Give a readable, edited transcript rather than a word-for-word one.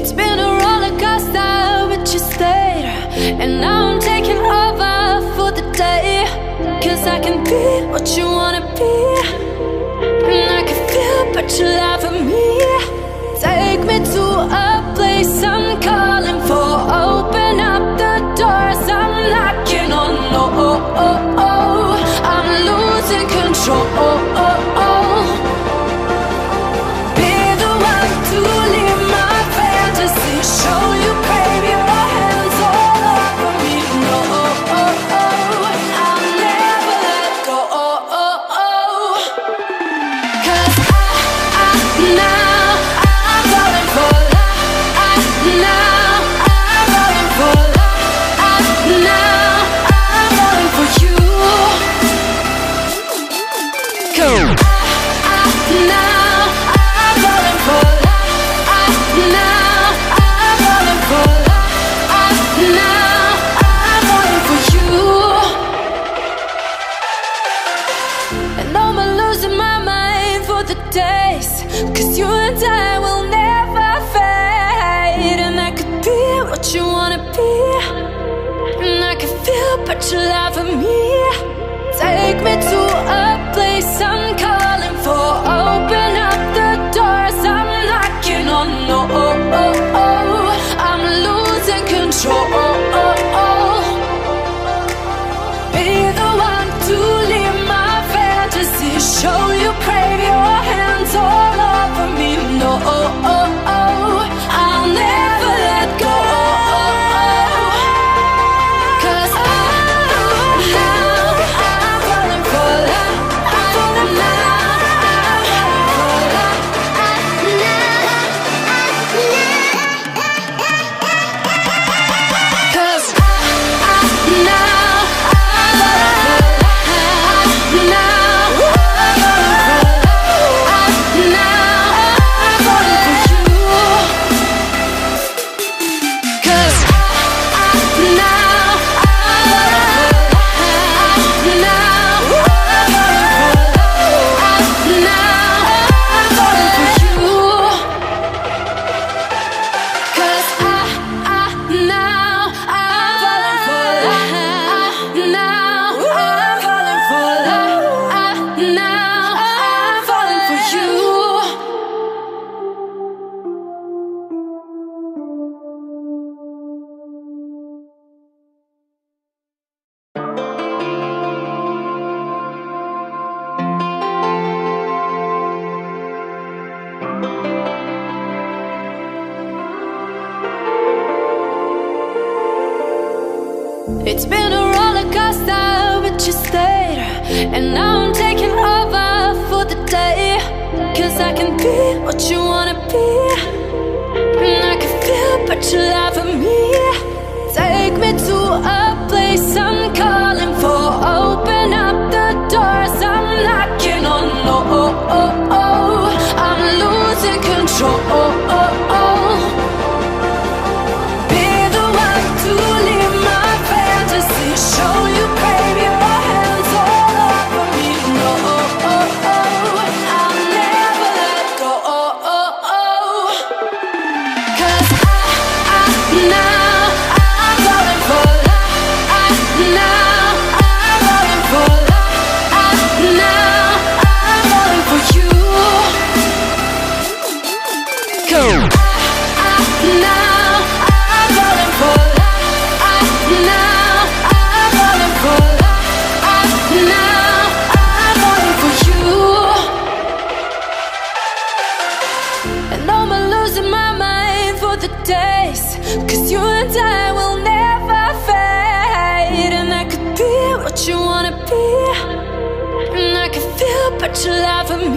It's been a roller coaster, but you stayed. And now I'm taking over for the day. Cause I can be what you wanna be, and I can feel but you laugh at me. Take me to a place I'm calling for. Open up the doors I'm knocking on. I'm losing control. Be the one to leave my fantasy. Show you crave your hands all over me. No, I'll never let go. Cause now I'm falling for love. Now I'm falling for love. Now I'm falling for you. Go. Now I'm falling for love. Now I'm falling for love. Now I'm falling for you. And I'm losing my mind for the days. Cause you and I will never fade. And I could be what you wanna be, and I can feel but you laugh at me. Take me to a place I'm calling for. Open up the doors I'm knocking on. No, I'm losing control. Be the one to leave my fantasy. Show you crave your hands all over me. No, I'll never let go. Cause now I'm falling for love. It's been a roller coaster, but you stayed. And now I'm taking over for the day. Cause I can be what you wanna be, and I can feel but you laugh at me. Take me to a place I'm calling for. Open up the doors I'm knocking on. No, I'm losing control. Show you crave your hands all over me. No, I'll never let go. Cause now I'm falling for love. Now I'm falling for love. Now I'm falling for you. Go. Now I'm falling for love. Now days, cause you and I will never fade. And I could be what you wanna be, and I can feel but you laugh at me.